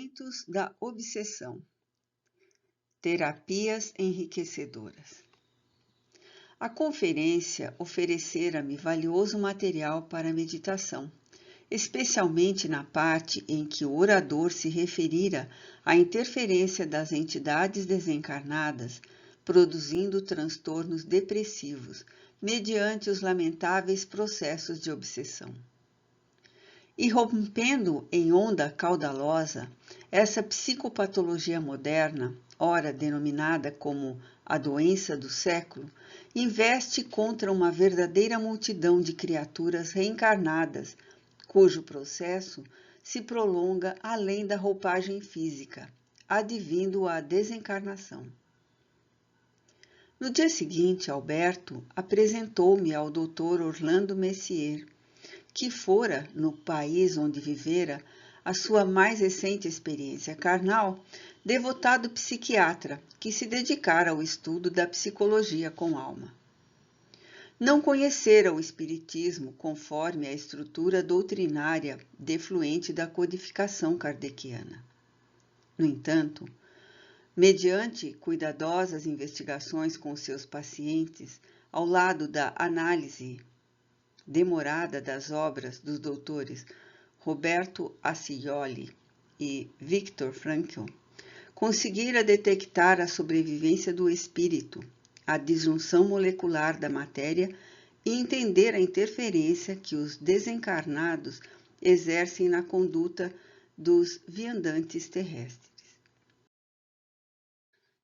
Efeitos da obsessão. Terapias enriquecedoras. A conferência oferecera-me valioso material para meditação, especialmente na parte em que o orador se referira à interferência das entidades desencarnadas, produzindo transtornos depressivos, mediante os lamentáveis processos de obsessão. E rompendo em onda caudalosa, essa psicopatologia moderna, ora denominada como a doença do século, investe contra uma verdadeira multidão de criaturas reencarnadas, cujo processo se prolonga além da roupagem física, advindo à desencarnação. No dia seguinte, Alberto apresentou-me ao Dr. Orlando Messier, que fora, no país onde vivera, a sua mais recente experiência carnal, devotado psiquiatra que se dedicara ao estudo da psicologia com alma. Não conhecera o espiritismo conforme a estrutura doutrinária defluente da codificação kardeciana. No entanto, mediante cuidadosas investigações com seus pacientes, ao lado da análise demorada das obras dos doutores Roberto Accioli e Viktor Frankl, conseguira detectar a sobrevivência do espírito, a disjunção molecular da matéria e entender a interferência que os desencarnados exercem na conduta dos viandantes terrestres.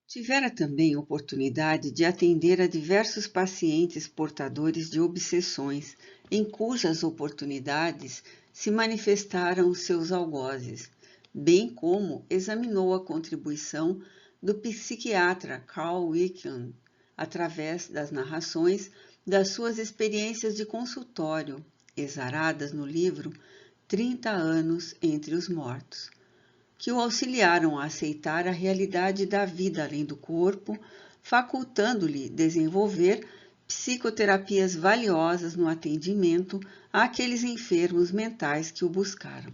Tivera também oportunidade de atender a diversos pacientes portadores de obsessões, em cujas oportunidades se manifestaram seus algozes, bem como examinou a contribuição do psiquiatra Carl Wickland, através das narrações das suas experiências de consultório, exaradas no livro 30 anos entre os mortos, que o auxiliaram a aceitar a realidade da vida além do corpo, facultando-lhe desenvolver psicoterapias valiosas no atendimento àqueles enfermos mentais que o buscaram.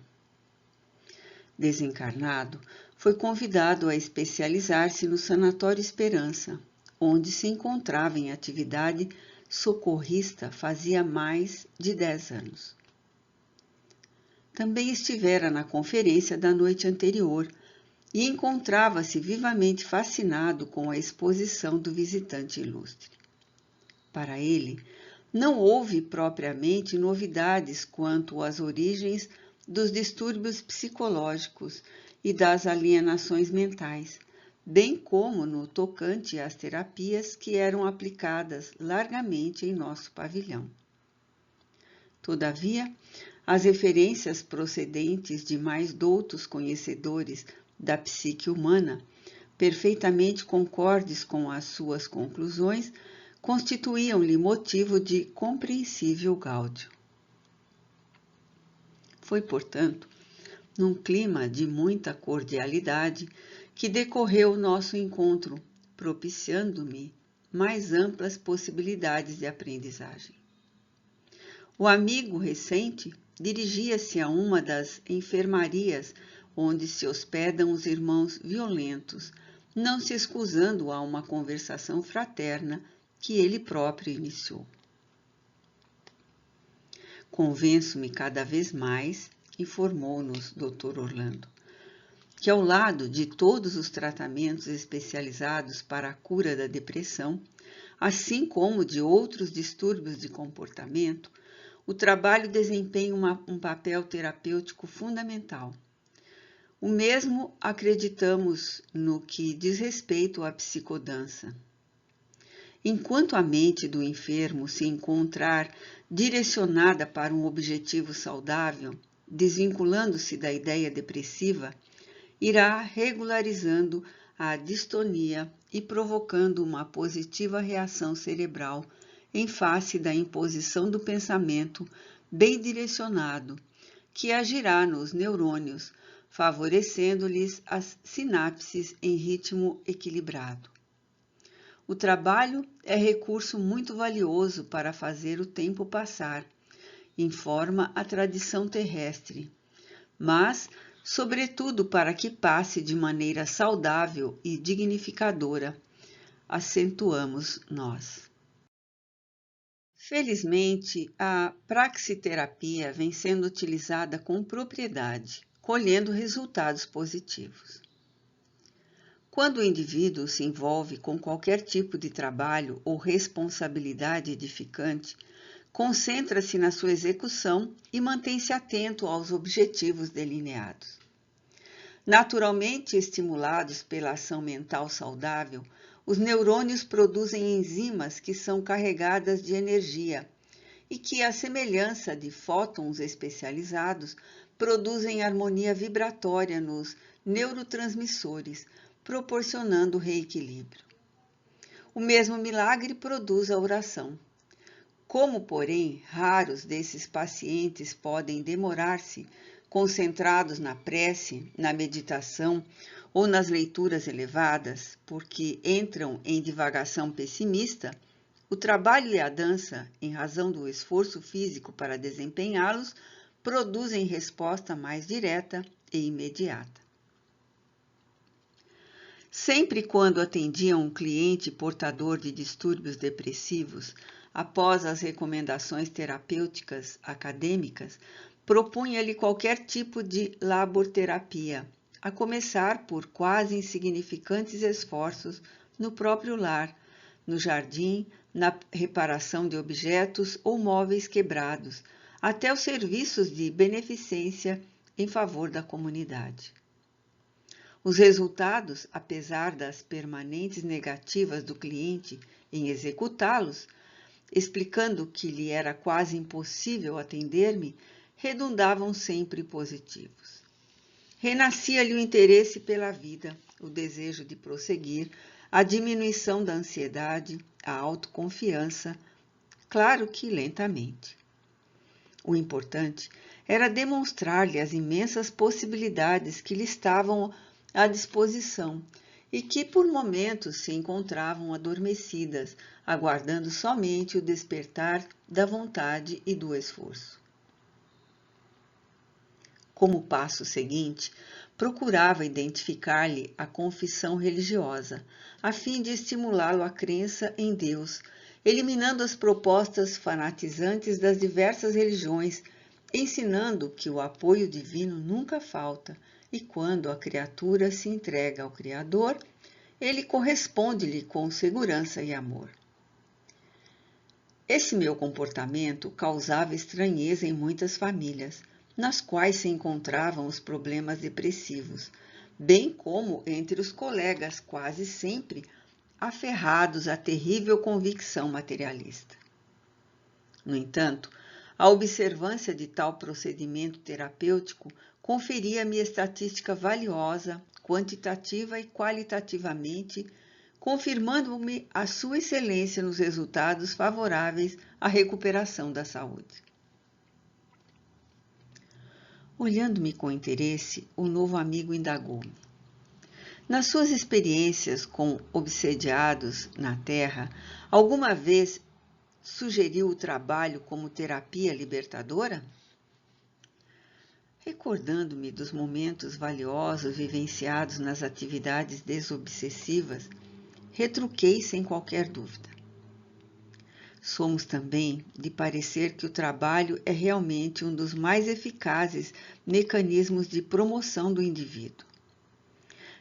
Desencarnado, foi convidado a especializar-se no Sanatório Esperança, onde se encontrava em atividade socorrista fazia mais de 10 anos. Também estivera na conferência da noite anterior e encontrava-se vivamente fascinado com a exposição do visitante ilustre. Para ele, não houve propriamente novidades quanto às origens dos distúrbios psicológicos e das alienações mentais, bem como no tocante às terapias que eram aplicadas largamente em nosso pavilhão. Todavia, as referências procedentes de mais doutos conhecedores da psique humana, perfeitamente concordes com as suas conclusões, constituíam-lhe motivo de compreensível gáudio. Foi, portanto, num clima de muita cordialidade que decorreu o nosso encontro, propiciando-me mais amplas possibilidades de aprendizagem. O amigo recente dirigia-se a uma das enfermarias onde se hospedam os irmãos violentos, não se escusando a uma conversação fraterna que ele próprio iniciou. Convenço-me cada vez mais, informou-nos Dr. Orlando, que ao lado de todos os tratamentos especializados para a cura da depressão, assim como de outros distúrbios de comportamento, o trabalho desempenha um papel terapêutico fundamental. O mesmo acreditamos no que diz respeito à psicodança. Enquanto a mente do enfermo se encontrar direcionada para um objetivo saudável, desvinculando-se da ideia depressiva, irá regularizando a distonia e provocando uma positiva reação cerebral em face da imposição do pensamento bem direcionado, que agirá nos neurônios, favorecendo-lhes as sinapses em ritmo equilibrado. O trabalho é recurso muito valioso para fazer o tempo passar, informa a tradição terrestre, mas sobretudo para que passe de maneira saudável e dignificadora, acentuamos nós. Felizmente, a praxiterapia vem sendo utilizada com propriedade, colhendo resultados positivos. Quando o indivíduo se envolve com qualquer tipo de trabalho ou responsabilidade edificante, concentra-se na sua execução e mantém-se atento aos objetivos delineados. Naturalmente estimulados pela ação mental saudável, os neurônios produzem enzimas que são carregadas de energia e que, à semelhança de fótons especializados, produzem harmonia vibratória nos neurotransmissores, proporcionando reequilíbrio. O mesmo milagre produz a oração. Como, porém, raros desses pacientes podem demorar-se concentrados na prece, na meditação ou nas leituras elevadas, porque entram em divagação pessimista, o trabalho e a dança, em razão do esforço físico para desempenhá-los, produzem resposta mais direta e imediata. Sempre quando atendia um cliente portador de distúrbios depressivos, após as recomendações terapêuticas acadêmicas, propunha-lhe qualquer tipo de laborterapia, a começar por quase insignificantes esforços no próprio lar, no jardim, na reparação de objetos ou móveis quebrados, até os serviços de beneficência em favor da comunidade. Os resultados, apesar das permanentes negativas do cliente em executá-los, explicando que lhe era quase impossível atender-me, redundavam sempre positivos. Renascia-lhe o interesse pela vida, o desejo de prosseguir, a diminuição da ansiedade, a autoconfiança, claro que lentamente. O importante era demonstrar-lhe as imensas possibilidades que lhe estavam à disposição e que por momentos se encontravam adormecidas, aguardando somente o despertar da vontade e do esforço. Como passo seguinte, procurava identificar-lhe a confissão religiosa, a fim de estimulá-lo à crença em Deus, eliminando as propostas fanatizantes das diversas religiões, ensinando que o apoio divino nunca falta e quando a criatura se entrega ao Criador, ele corresponde-lhe com segurança e amor. Esse meu comportamento causava estranheza em muitas famílias, nas quais se encontravam os problemas depressivos, bem como entre os colegas quase sempre aferrados à terrível convicção materialista. No entanto, a observância de tal procedimento terapêutico conferia-me estatística valiosa, quantitativa e qualitativamente, confirmando-me a sua excelência nos resultados favoráveis à recuperação da saúde. Olhando-me com interesse, o novo amigo indagou-me. Nas suas experiências com obsediados na Terra, alguma vez sugeriu o trabalho como terapia libertadora? Recordando-me dos momentos valiosos vivenciados nas atividades desobsessivas, retruquei sem qualquer dúvida. Somos também de parecer que o trabalho é realmente um dos mais eficazes mecanismos de promoção do indivíduo.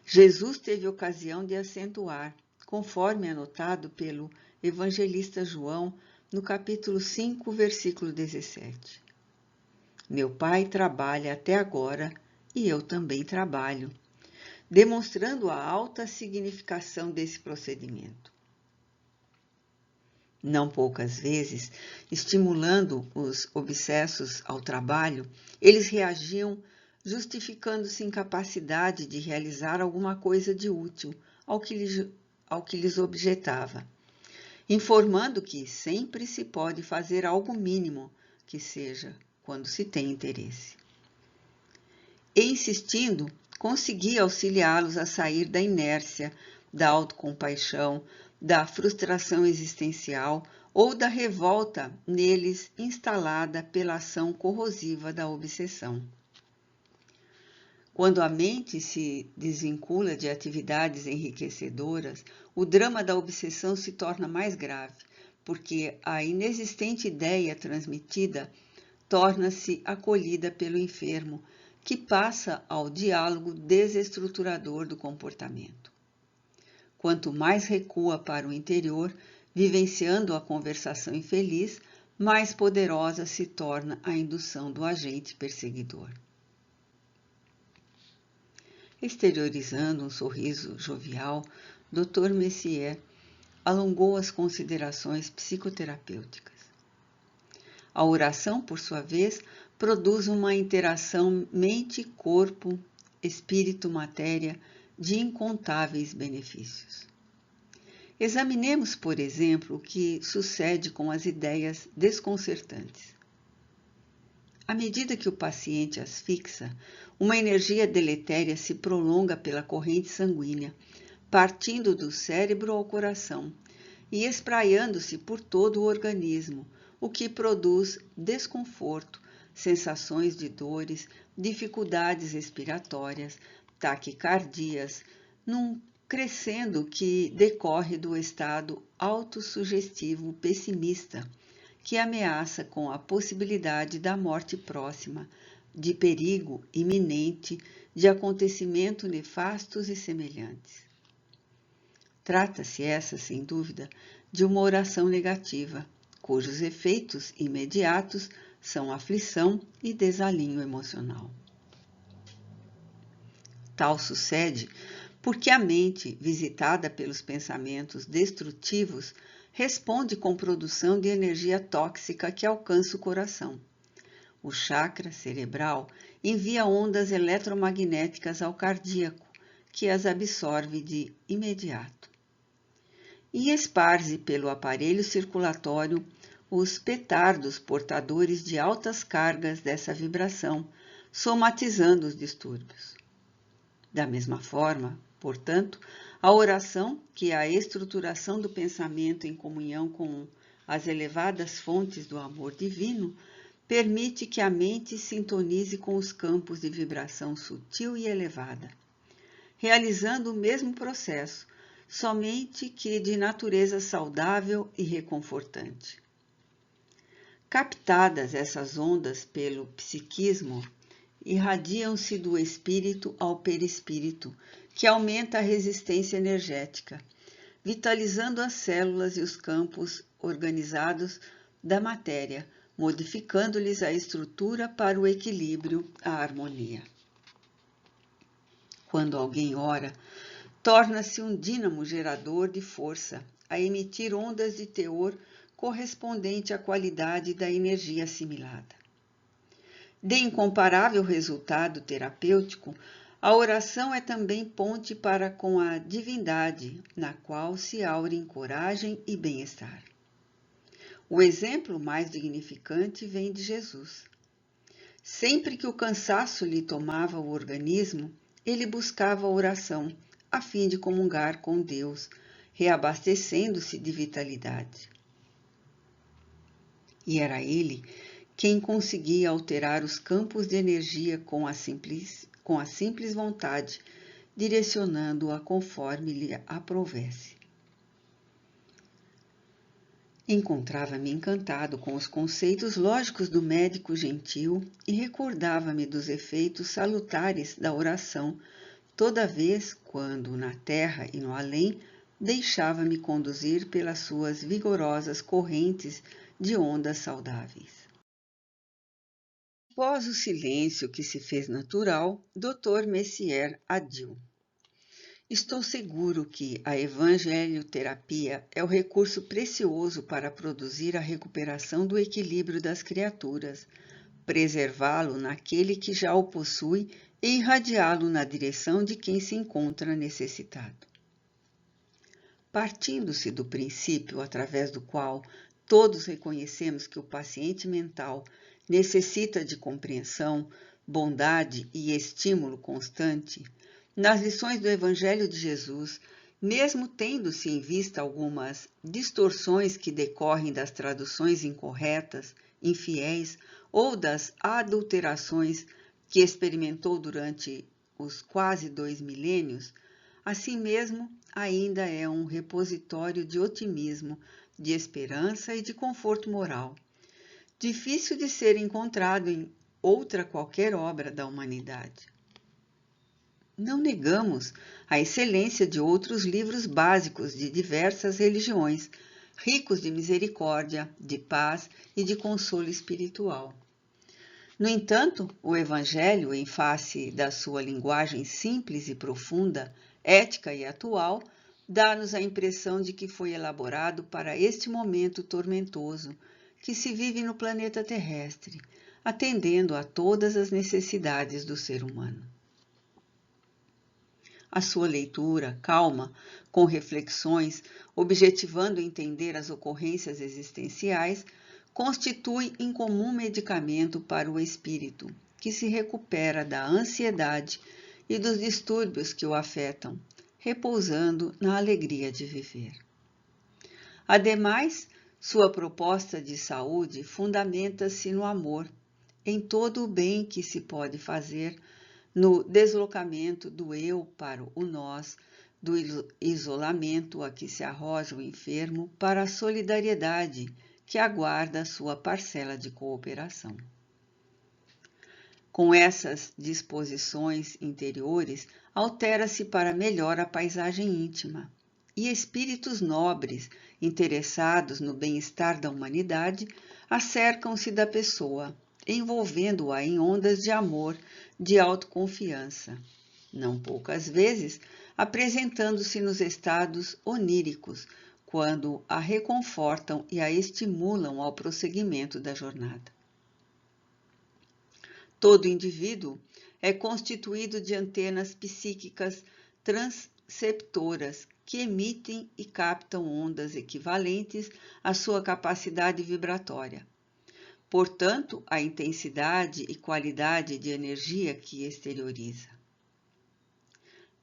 Jesus teve ocasião de acentuar, conforme anotado pelo evangelista João, no capítulo 5, versículo 17. Meu Pai trabalha até agora e eu também trabalho, demonstrando a alta significação desse procedimento. Não poucas vezes, estimulando os obsessos ao trabalho, eles reagiam justificando-se incapacidade de realizar alguma coisa de útil ao que lhes objetava, informando que sempre se pode fazer algo mínimo que seja quando se tem interesse. E insistindo, conseguia auxiliá-los a sair da inércia, da autocompaixão, da frustração existencial ou da revolta neles instalada pela ação corrosiva da obsessão. Quando a mente se desvincula de atividades enriquecedoras, o drama da obsessão se torna mais grave, porque a inexistente ideia transmitida torna-se acolhida pelo enfermo, que passa ao diálogo desestruturador do comportamento. Quanto mais recua para o interior, vivenciando a conversação infeliz, mais poderosa se torna a indução do agente perseguidor. Exteriorizando um sorriso jovial, Dr. Messier alongou as considerações psicoterapêuticas. A oração, por sua vez, produz uma interação mente-corpo, espírito-matéria de incontáveis benefícios. Examinemos, por exemplo, o que sucede com as ideias desconcertantes. À medida que o paciente as fixa, uma energia deletéria se prolonga pela corrente sanguínea, partindo do cérebro ao coração e espraiando-se por todo o organismo, o que produz desconforto, sensações de dores, dificuldades respiratórias, taquicardias, num crescendo que decorre do estado autossugestivo pessimista, que ameaça com a possibilidade da morte próxima, de perigo iminente, de acontecimentos nefastos e semelhantes. Trata-se essa, sem dúvida, de uma oração negativa, cujos efeitos imediatos são aflição e desalinho emocional. Tal sucede porque a mente, visitada pelos pensamentos destrutivos, responde com produção de energia tóxica que alcança o coração. O chakra cerebral envia ondas eletromagnéticas ao cardíaco, que as absorve de imediato. E esparze pelo aparelho circulatório os petardos portadores de altas cargas dessa vibração, somatizando os distúrbios. Da mesma forma, portanto, a oração, que é a estruturação do pensamento em comunhão com as elevadas fontes do amor divino, permite que a mente sintonize com os campos de vibração sutil e elevada, realizando o mesmo processo, somente que de natureza saudável e reconfortante. Captadas essas ondas pelo psiquismo, irradiam-se do espírito ao perispírito, que aumenta a resistência energética, vitalizando as células e os campos organizados da matéria, modificando-lhes a estrutura para o equilíbrio, a harmonia. Quando alguém ora, torna-se um dínamo gerador de força, a emitir ondas de teor correspondente à qualidade da energia assimilada. De incomparável resultado terapêutico, a oração é também ponte para com a divindade, na qual se aurem coragem e bem-estar. O exemplo mais dignificante vem de Jesus. Sempre que o cansaço lhe tomava o organismo, ele buscava a oração, a fim de comungar com Deus, reabastecendo-se de vitalidade. E era ele quem conseguia alterar os campos de energia com a simples vontade, direcionando-a conforme lhe aprovesse. Encontrava-me encantado com os conceitos lógicos do médico gentil e recordava-me dos efeitos salutares da oração, toda vez quando, na terra e no além, deixava-me conduzir pelas suas vigorosas correntes de ondas saudáveis. Após o silêncio que se fez natural, Dr. Messier adiu. Estou seguro que a evangelioterapia é o recurso precioso para produzir a recuperação do equilíbrio das criaturas, preservá-lo naquele que já o possui e irradiá-lo na direção de quem se encontra necessitado. Partindo-se do princípio através do qual todos reconhecemos que o paciente mental necessita de compreensão, bondade e estímulo constante, nas lições do Evangelho de Jesus, mesmo tendo-se em vista algumas distorções que decorrem das traduções incorretas, infiéis ou das adulterações que experimentou durante os quase 2 milênios, assim mesmo ainda é um repositório de otimismo, de esperança e de conforto moral, difícil de ser encontrado em outra qualquer obra da humanidade. Não negamos a excelência de outros livros básicos de diversas religiões, ricos de misericórdia, de paz e de consolo espiritual. No entanto, o Evangelho, em face da sua linguagem simples e profunda, ética e atual, dá-nos a impressão de que foi elaborado para este momento tormentoso que se vive no planeta terrestre, atendendo a todas as necessidades do ser humano. A sua leitura, calma, com reflexões, objetivando entender as ocorrências existenciais, constitui incomum medicamento para o espírito, que se recupera da ansiedade e dos distúrbios que o afetam, repousando na alegria de viver. Ademais, sua proposta de saúde fundamenta-se no amor, em todo o bem que se pode fazer, no deslocamento do eu para o nós, do isolamento a que se arroja o enfermo para a solidariedade que aguarda sua parcela de cooperação. Com essas disposições interiores, altera-se para melhor a paisagem íntima, e espíritos nobres, interessados no bem-estar da humanidade, acercam-se da pessoa, envolvendo-a em ondas de amor, de autoconfiança, não poucas vezes apresentando-se nos estados oníricos, quando a reconfortam e a estimulam ao prosseguimento da jornada. Todo indivíduo é constituído de antenas psíquicas transceptoras que emitem e captam ondas equivalentes à sua capacidade vibratória. Portanto, a intensidade e qualidade de energia que exterioriza.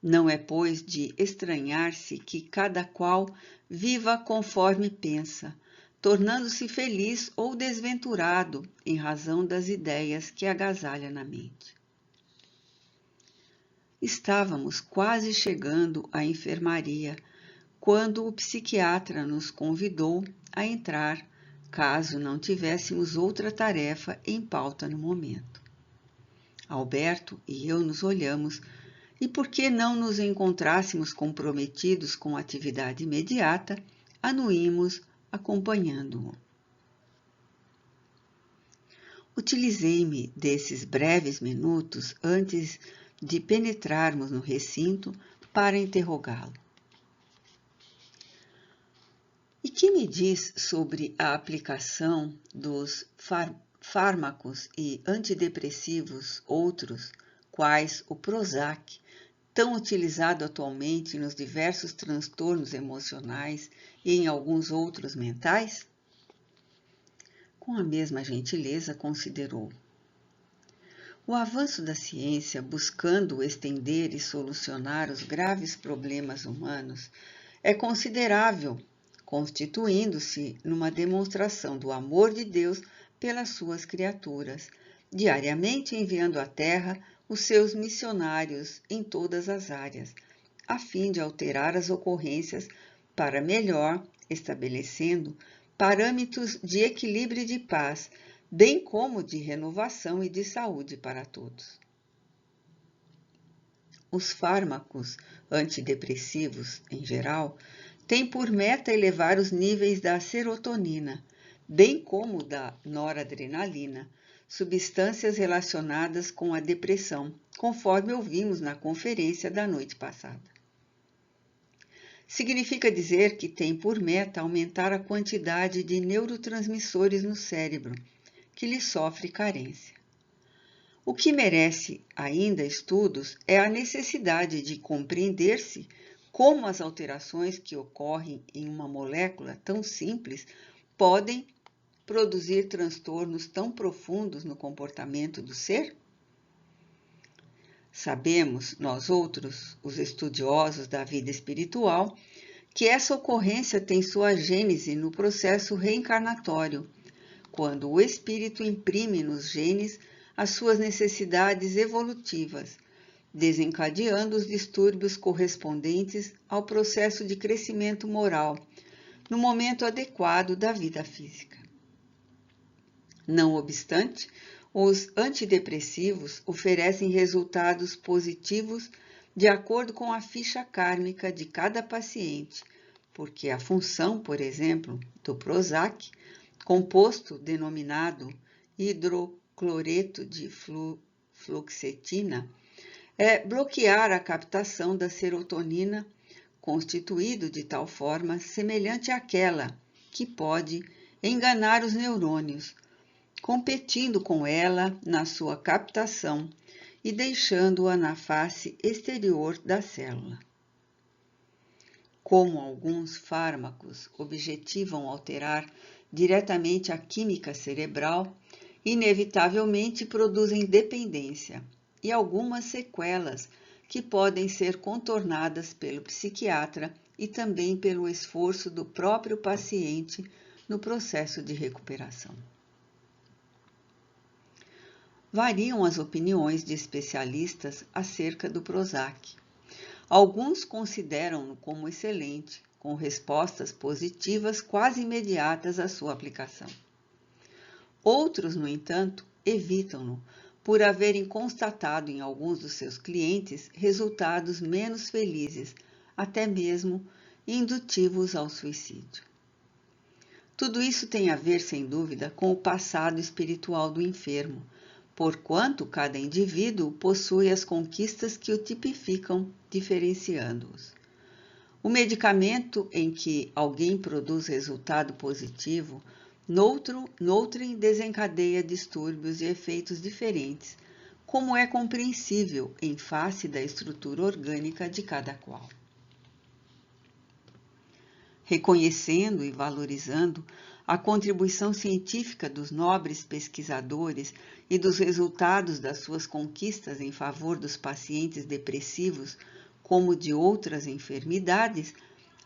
Não é, pois, de estranhar-se que cada qual viva conforme pensa, tornando-se feliz ou desventurado em razão das ideias que agasalha na mente. Estávamos quase chegando à enfermaria, quando o psiquiatra nos convidou a entrar, caso não tivéssemos outra tarefa em pauta no momento. Alberto e eu nos olhamos, e por que não nos encontrássemos comprometidos com a atividade imediata, anuímos acompanhando-o. Utilizei-me desses breves minutos antes de penetrarmos no recinto para interrogá-lo. E que me diz sobre a aplicação dos fármacos e antidepressivos outros, quais o Prozac, tão utilizado atualmente nos diversos transtornos emocionais e em alguns outros mentais? Com a mesma gentileza considerou. O avanço da ciência, buscando estender e solucionar os graves problemas humanos, é considerável, constituindo-se numa demonstração do amor de Deus pelas suas criaturas, diariamente enviando à Terra os seus missionários em todas as áreas, a fim de alterar as ocorrências para melhor, estabelecendo parâmetros de equilíbrio e de paz, bem como de renovação e de saúde para todos. Os fármacos antidepressivos, em geral, têm por meta elevar os níveis da serotonina, bem como da noradrenalina, substâncias relacionadas com a depressão, conforme ouvimos na conferência da noite passada. Significa dizer que tem por meta aumentar a quantidade de neurotransmissores no cérebro, que lhe sofre carência. O que merece ainda estudos é a necessidade de compreender-se como as alterações que ocorrem em uma molécula tão simples podem produzir transtornos tão profundos no comportamento do ser? Sabemos, nós outros, os estudiosos da vida espiritual, que essa ocorrência tem sua gênese no processo reencarnatório, quando o espírito imprime nos genes as suas necessidades evolutivas, desencadeando os distúrbios correspondentes ao processo de crescimento moral no momento adequado da vida física. Não obstante, os antidepressivos oferecem resultados positivos de acordo com a ficha kármica de cada paciente, porque a função, por exemplo, do Prozac, composto denominado hidrocloreto de fluoxetina, é bloquear a captação da serotonina, constituído de tal forma semelhante àquela que pode enganar os neurônios, competindo com ela na sua captação e deixando-a na face exterior da célula. Como alguns fármacos objetivam alterar diretamente a química cerebral, inevitavelmente produzem dependência e algumas sequelas que podem ser contornadas pelo psiquiatra e também pelo esforço do próprio paciente no processo de recuperação. Variam as opiniões de especialistas acerca do Prozac. Alguns consideram-no como excelente, com respostas positivas quase imediatas à sua aplicação. Outros, no entanto, evitam-no por haverem constatado em alguns dos seus clientes resultados menos felizes, até mesmo indutivos ao suicídio. Tudo isso tem a ver, sem dúvida, com o passado espiritual do enfermo, porquanto cada indivíduo possui as conquistas que o tipificam, diferenciando-os. O medicamento em que alguém produz resultado positivo, noutrem desencadeia distúrbios e efeitos diferentes, como é compreensível em face da estrutura orgânica de cada qual. Reconhecendo e valorizando a contribuição científica dos nobres pesquisadores e dos resultados das suas conquistas em favor dos pacientes depressivos, como de outras enfermidades,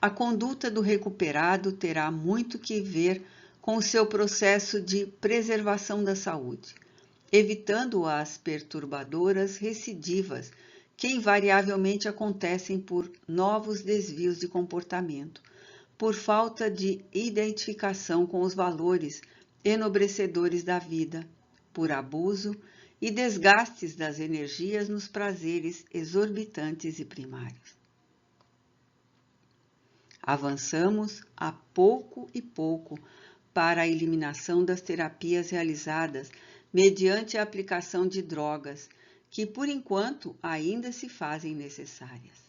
a conduta do recuperado terá muito que ver com o seu processo de preservação da saúde, evitando as perturbadoras recidivas que invariavelmente acontecem por novos desvios de comportamento, por falta de identificação com os valores enobrecedores da vida, por abuso e desgastes das energias nos prazeres exorbitantes e primários. Avançamos a pouco e pouco para a eliminação das terapias realizadas mediante a aplicação de drogas, que por enquanto ainda se fazem necessárias.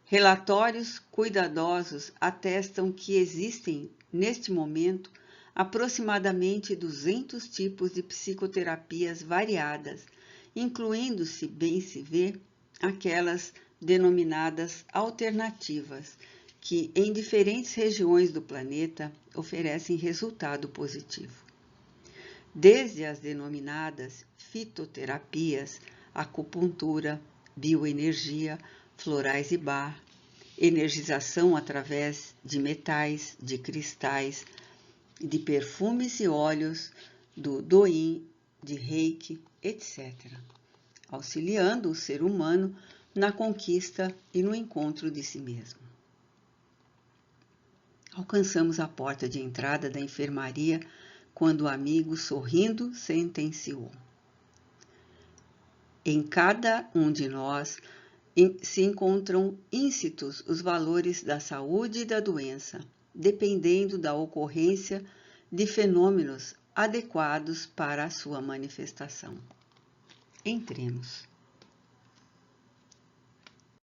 Relatórios cuidadosos atestam que existem, neste momento, aproximadamente 200 tipos de psicoterapias variadas, incluindo-se, bem se vê, aquelas denominadas alternativas, que em diferentes regiões do planeta oferecem resultado positivo. Desde as denominadas fitoterapias, acupuntura, bioenergia, florais e bar, energização através de metais, de cristais, de perfumes e óleos, do Doin, de Reiki, etc., auxiliando o ser humano na conquista e no encontro de si mesmo. Alcançamos a porta de entrada da enfermaria quando o amigo, sorrindo, sentenciou: em cada um de nós se encontram íncitos os valores da saúde e da doença, dependendo da ocorrência de fenômenos adequados para a sua manifestação. Entremos.